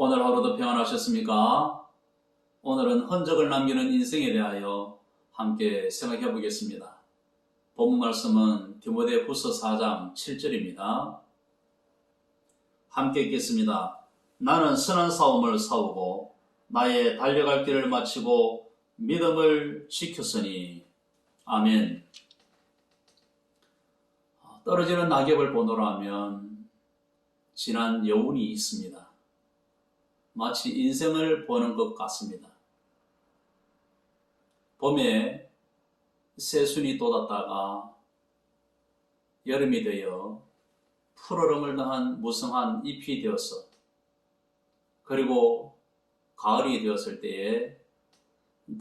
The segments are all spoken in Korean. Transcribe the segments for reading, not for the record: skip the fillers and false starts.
오늘 하루도 평안하셨습니까? 오늘은 흔적을 남기는 인생에 대하여 함께 생각해 보겠습니다. 본문 말씀은 디모데후서 4장 7절입니다. 함께 읽겠습니다. 나는 선한 싸움을 싸우고 나의 달려갈 길을 마치고 믿음을 지켰으니. 아멘. 떨어지는 낙엽을 보노라 하면 진한 여운이 있습니다. 마치 인생을 보는 것 같습니다. 봄에 새순이 돋았다가 여름이 되어 푸르름을 더한 무성한 잎이 되어서, 그리고 가을이 되었을 때에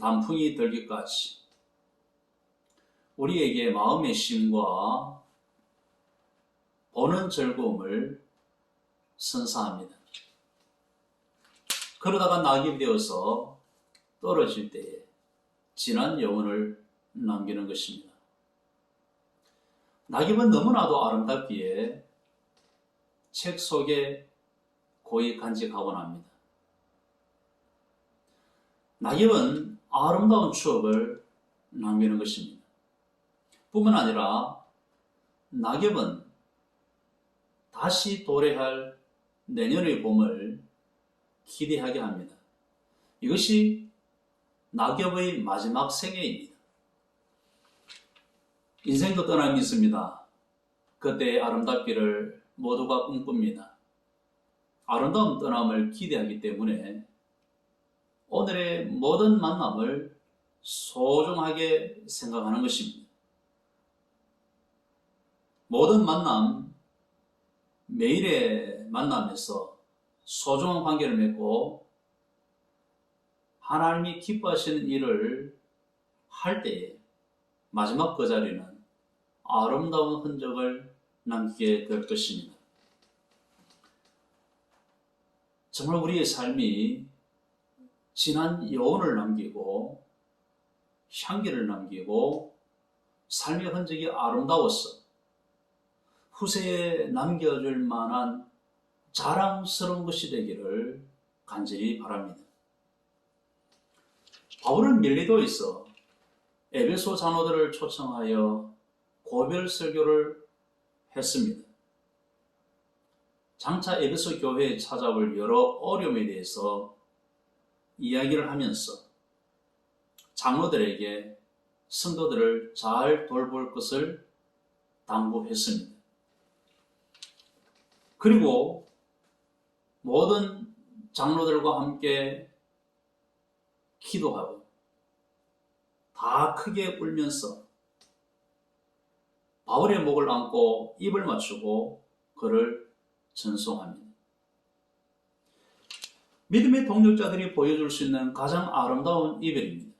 단풍이 들기까지 우리에게 마음의 쉼과 보는 즐거움을 선사합니다. 그러다가 낙엽이 되어서 떨어질 때에 진한 여운을 남기는 것입니다. 낙엽은 너무나도 아름답기에 책 속에 고이 간직하곤 합니다. 낙엽은 아름다운 추억을 남기는 것입니다. 뿐만 아니라 낙엽은 다시 도래할 내년의 봄을 기대하게 합니다. 이것이 낙엽의 마지막 생애입니다. 인생도 떠남이 있습니다. 그때의 아름답기를 모두가 꿈꿉니다. 아름다운 떠남을 기대하기 때문에 오늘의 모든 만남을 소중하게 생각하는 것입니다. 모든 만남, 매일의 만남에서 소중한 관계를 맺고 하나님이 기뻐하시는 일을 할 때에 마지막 그 자리는 아름다운 흔적을 남기게 될 것입니다. 정말 우리의 삶이 진한 여운을 남기고 향기를 남기고 삶의 흔적이 아름다워서 후세에 남겨줄 만한 자랑스러운 것이 되기를 간절히 바랍니다. 바울은 밀리도에서 에베소 장로들을 초청하여 고별 설교를 했습니다. 장차 에베소 교회에 찾아올 여러 어려움에 대해서 이야기를 하면서 장로들에게 성도들을 잘 돌볼 것을 당부했습니다. 그리고 모든 장로들과 함께 기도하고 다 크게 울면서 바울의 목을 안고 입을 맞추고 그를 전송합니다. 믿음의 동력자들이 보여줄 수 있는 가장 아름다운 이별입니다.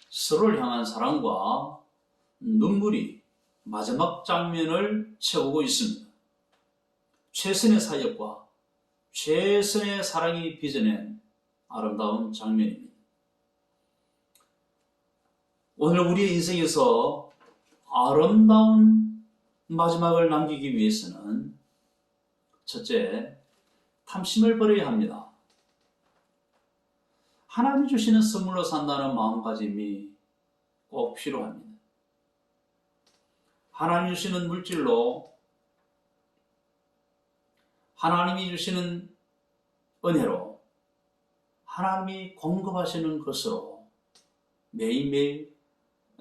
서로를 향한 사랑과 눈물이 마지막 장면을 채우고 있습니다. 최선의 사역과 최선의 사랑이 빚어낸 아름다운 장면입니다. 오늘 우리의 인생에서 아름다운 마지막을 남기기 위해서는 첫째, 탐심을 버려야 합니다. 하나님이 주시는 선물로 산다는 마음가짐이 꼭 필요합니다. 하나님이 주시는 물질로, 하나님이 주시는 은혜로, 하나님이 공급하시는 것으로 매일매일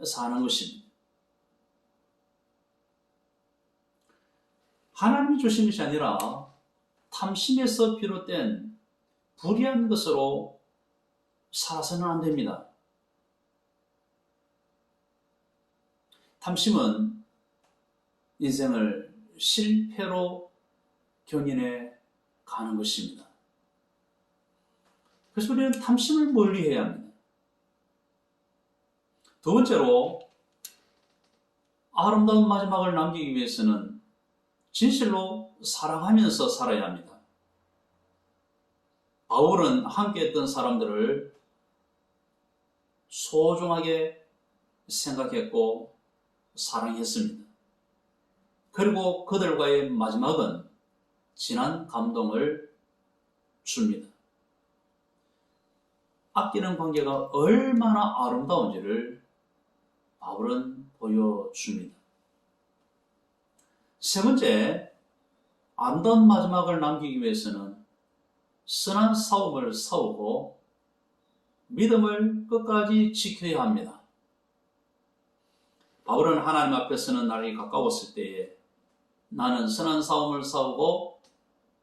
사는 것입니다. 하나님이 주신 것이 아니라 탐심에서 비롯된 불의한 것으로 살아서는 안 됩니다. 탐심은 인생을 실패로 경인해 가는 것입니다. 그래서 우리는 탐심을 멀리해야 합니다. 두 번째로, 아름다운 마지막을 남기기 위해서는 진실로 사랑하면서 살아야 합니다. 바울은 함께했던 사람들을 소중하게 생각했고 사랑했습니다. 그리고 그들과의 마지막은 진한 감동을 보여줍니다. 아끼는 관계가 얼마나 아름다운지를 바울은 보여줍니다. 세 번째, 아름다운 마지막을 남기기 위해서는 선한 싸움을 싸우고 믿음을 끝까지 지켜야 합니다. 바울은 하나님 앞에서는 날이 가까웠을 때에 나는 선한 싸움을 싸우고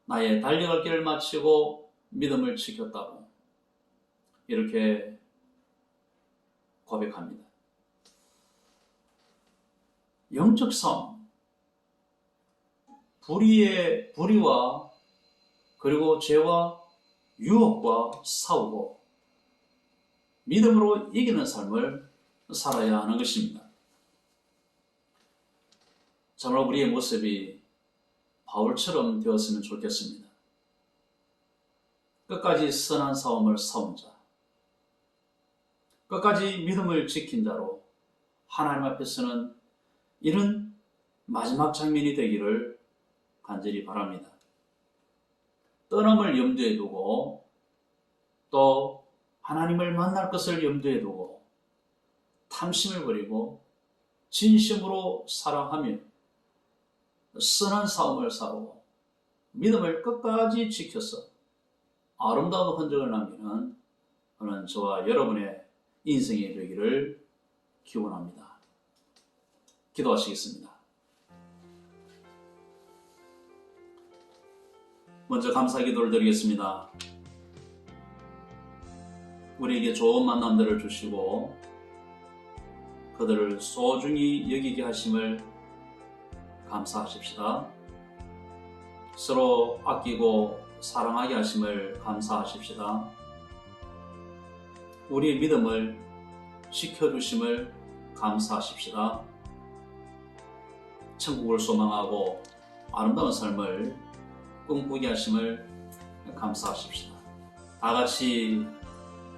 나의 달려갈 길을 마치고 믿음을 지켰다고 이렇게 고백합니다. 영적 싸움, 불의와 그리고 죄와 유혹과 싸우고 믿음으로 이기는 삶을 살아야 하는 것입니다. 정말 우리의 모습이 바울처럼 되었으면 좋겠습니다. 끝까지 선한 싸움을 싸운 자, 끝까지 믿음을 지킨 자로 하나님 앞에서는 이런 마지막 장면이 되기를 간절히 바랍니다. 떠남을 염두에 두고 또 하나님을 만날 것을 염두에 두고 탐심을 버리고 진심으로 사랑하며 선한 싸움을 싸우고 믿음을 끝까지 지켜서 아름다운 흔적을 남기는 그런 저와 여러분의 인생이 되기를 기원합니다. 기도하시겠습니다. 먼저 감사 기도를 드리겠습니다. 우리에게 좋은 만남들을 주시고 그들을 소중히 여기게 하심을 감사하십시다. 서로 아끼고 사랑하게 하심을 감사하십시다. 우리의 믿음을 지켜주심을 감사하십시다. 천국을 소망하고 아름다운 삶을 꿈꾸게 하심을 감사하십시다. 다 같이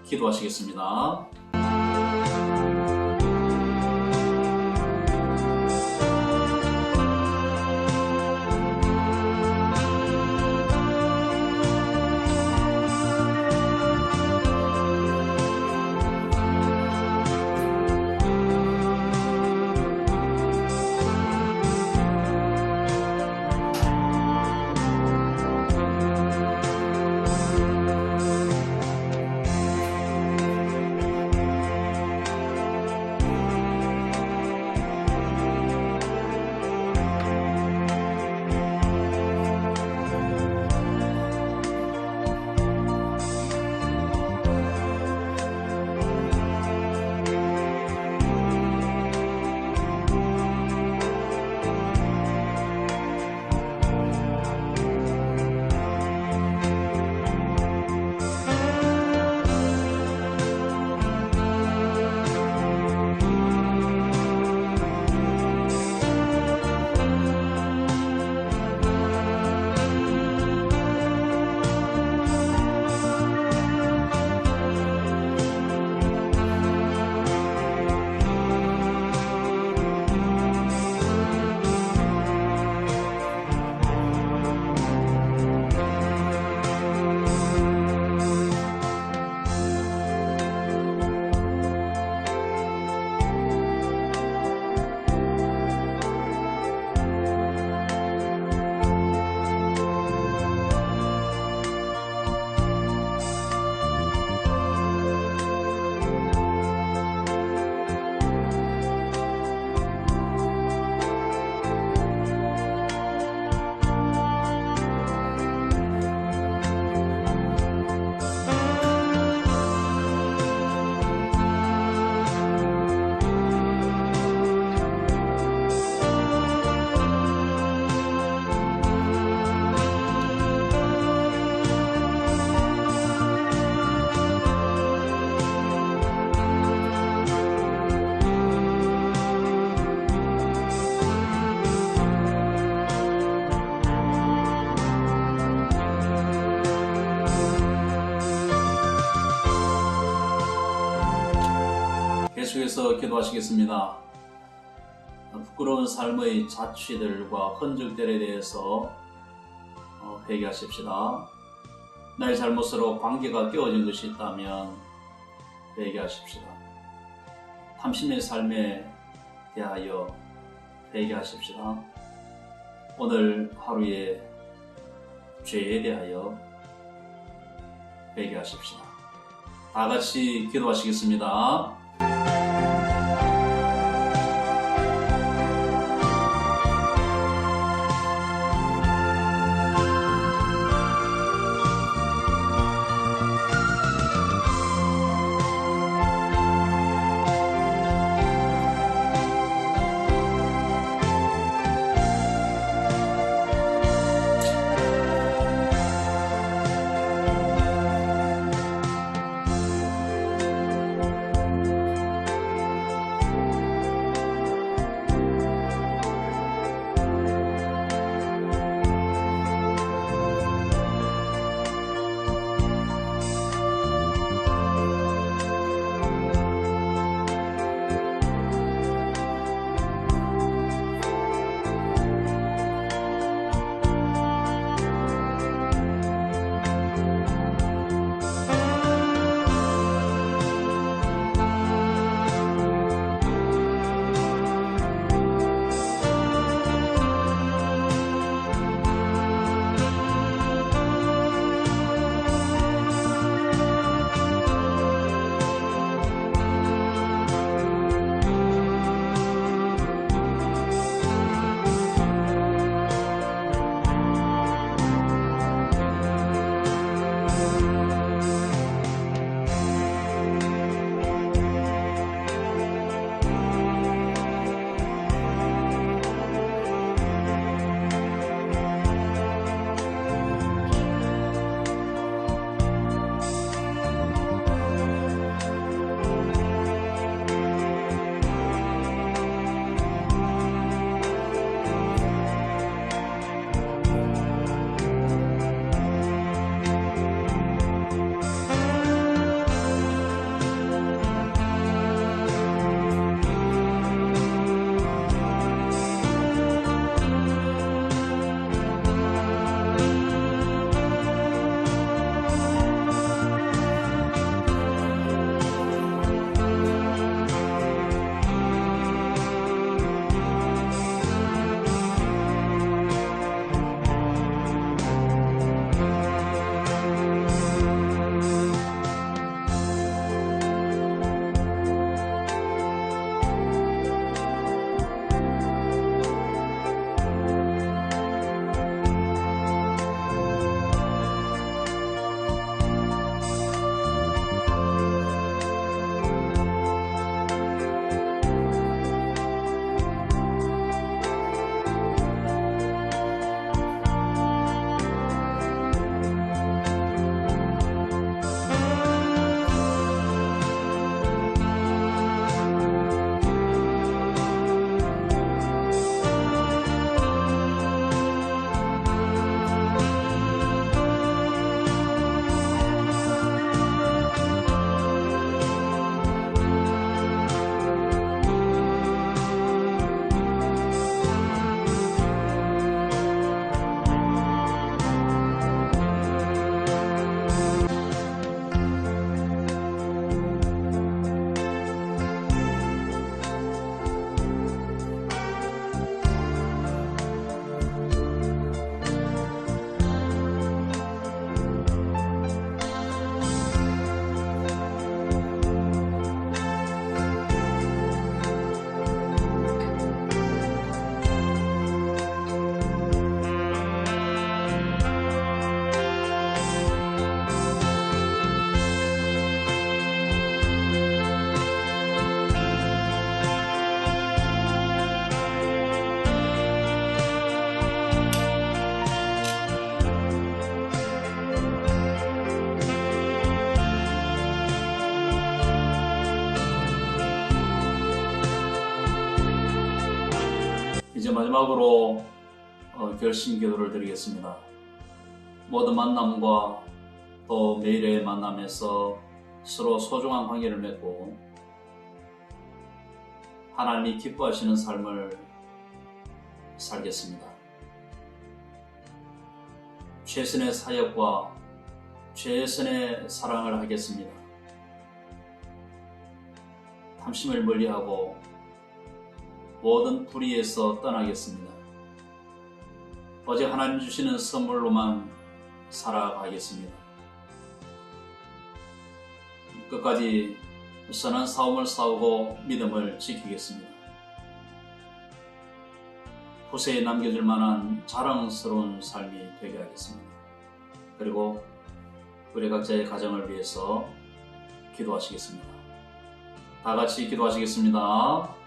기도하시겠습니다. 계속해서 기도하시겠습니다. 부끄러운 삶의 자취들과 흔적들에 대해서 회개하십시다. 나의 잘못으로 관계가 깨어진 것이 있다면 회개하십시다. 당신의 삶에 대하여 회개하십시다. 오늘 하루의 죄에 대하여 회개하십시다. 다 같이 기도하시겠습니다. 이제 마지막으로 결심 기도를 드리겠습니다. 모든 만남과 또 매일의 만남에서 서로 소중한 관계를 맺고 하나님이 기뻐하시는 삶을 살겠습니다. 최선의 사역과 최선의 사랑을 하겠습니다. 탐심을 멀리하고 모든 불의에서 떠나겠습니다. 오직 하나님 주시는 선물로만 살아가겠습니다. 끝까지 선한 싸움을 싸우고 믿음을 지키겠습니다. 후세에 남겨줄 만한 자랑스러운 삶이 되게 하겠습니다. 그리고 우리 각자의 가정을 위해서 기도하시겠습니다. 다 같이 기도하시겠습니다.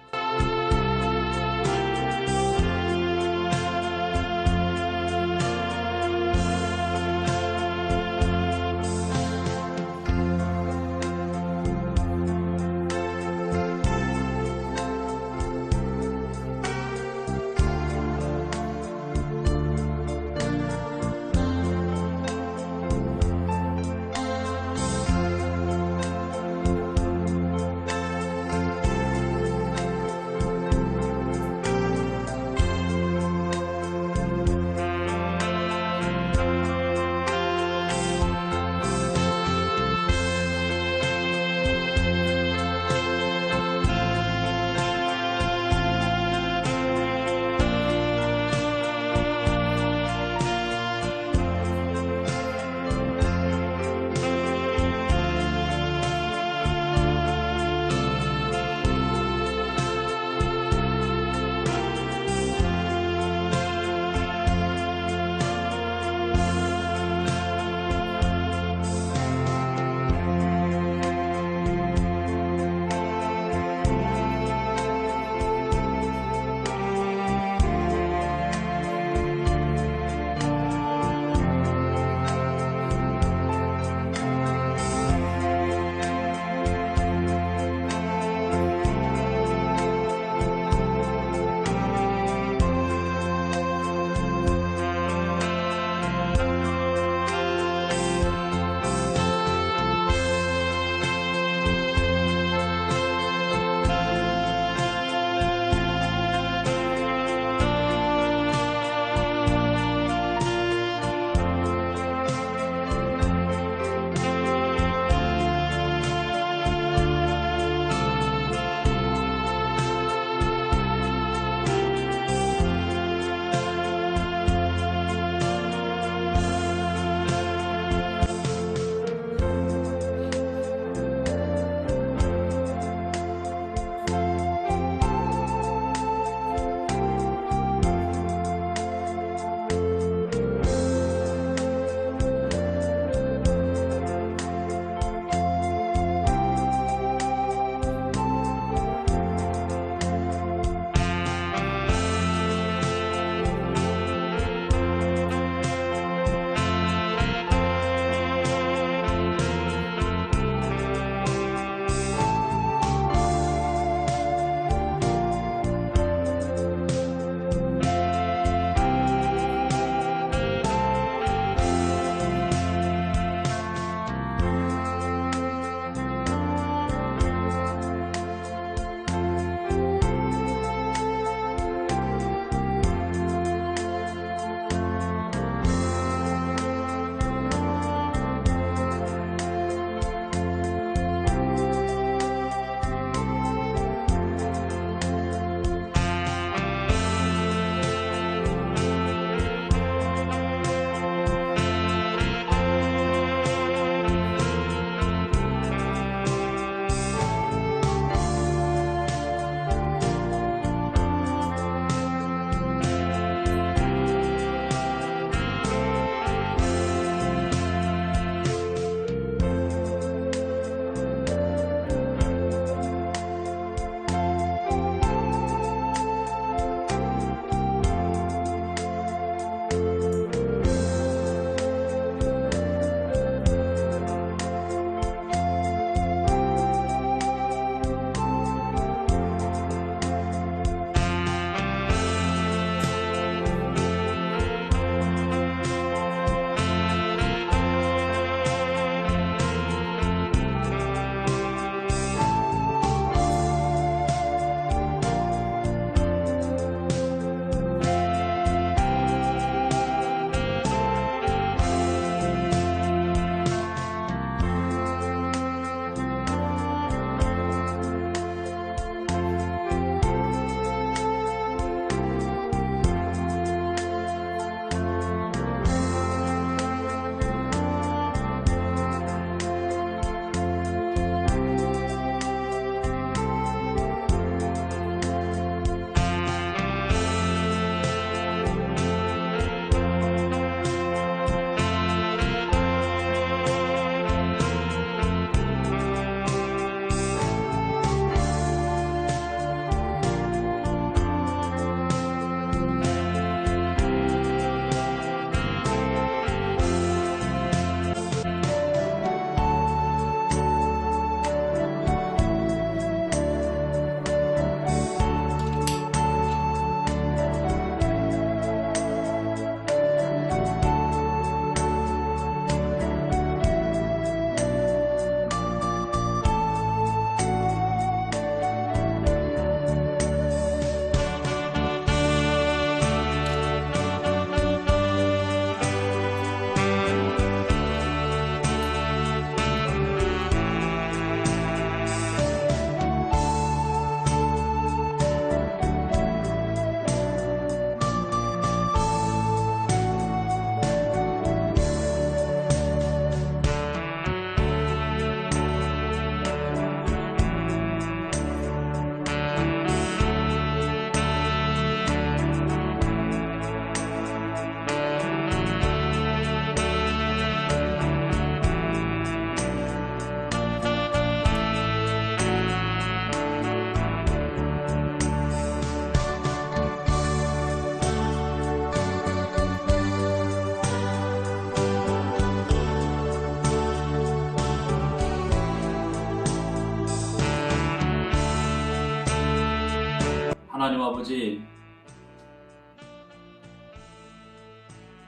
하나님 아버지,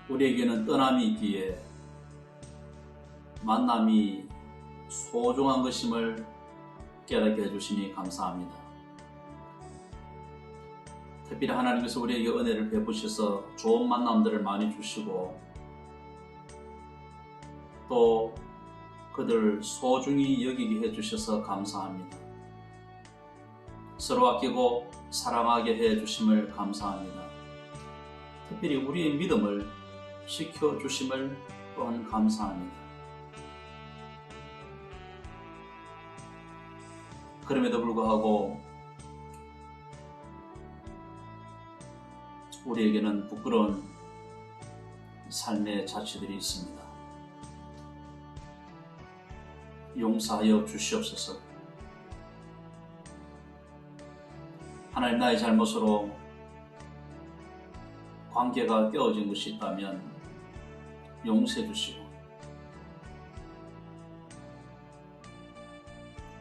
우리에게는 떠남이 있기에 만남이 소중한 것임을 깨닫게 해주시니 감사합니다. 특별히 하나님께서 우리에게 은혜를 베푸셔서 좋은 만남들을 많이 주시고 또 그들 소중히 여기게 해주셔서 감사합니다. 서로 아끼고 사랑하게 해주심을 감사합니다. 특별히 우리의 믿음을 지켜주심을 또한 감사합니다. 그럼에도 불구하고 우리에게는 부끄러운 삶의 자취들이 있습니다. 용서하여 주시옵소서. 하나님, 나의 잘못으로 관계가 깨어진 것이 있다면 용서해 주시고,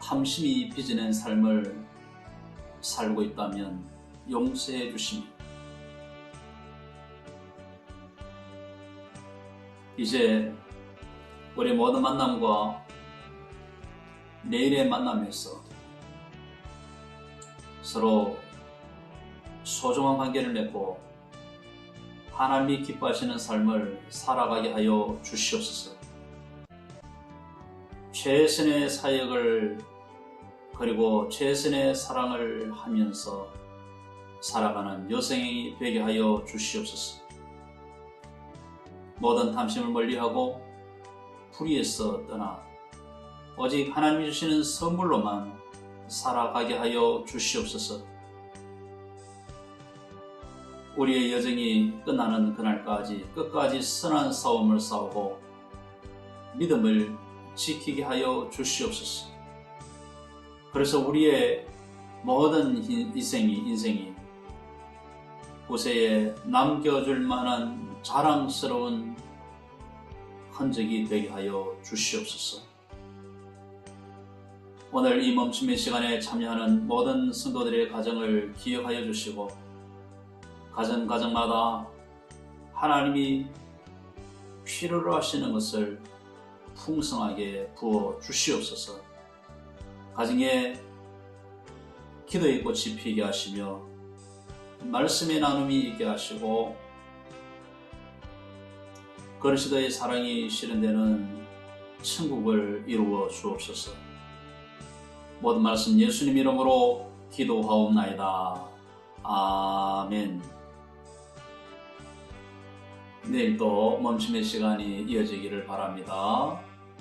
탐심이 빚어낸 삶을 살고 있다면 용서해 주시니, 이제 우리 모든 만남과 내일의 만남에서 서로 소중한 관계를 맺고 하나님이 기뻐하시는 삶을 살아가게 하여 주시옵소서. 최선의 사역을 그리고 최선의 사랑을 하면서 살아가는 여생이 되게 하여 주시옵소서. 모든 탐심을 멀리하고 불의에서 떠나 오직 하나님이 주시는 선물로만 살아가게 하여 주시옵소서. 우리의 여정이 끝나는 그날까지 끝까지 선한 싸움을 싸우고 믿음을 지키게 하여 주시옵소서. 그래서 우리의 모든 인생이 후세에 남겨줄 만한 자랑스러운 흔적이 되게 하여 주시옵소서. 오늘 이 멈춤의 시간에 참여하는 모든 성도들의 가정을 기억하여 주시고 가정마다 하나님이 필요로 하시는 것을 풍성하게 부어 주시옵소서. 가정에 기도의 꽃이 피게 하시며 말씀의 나눔이 있게 하시고 그리스도의 사랑이 실현되는 천국을 이루어 주옵소서. 모든 말씀 예수님 이름으로 기도하옵나이다. 아멘. 내일 또 멈춤의 시간이 이어지기를 바랍니다.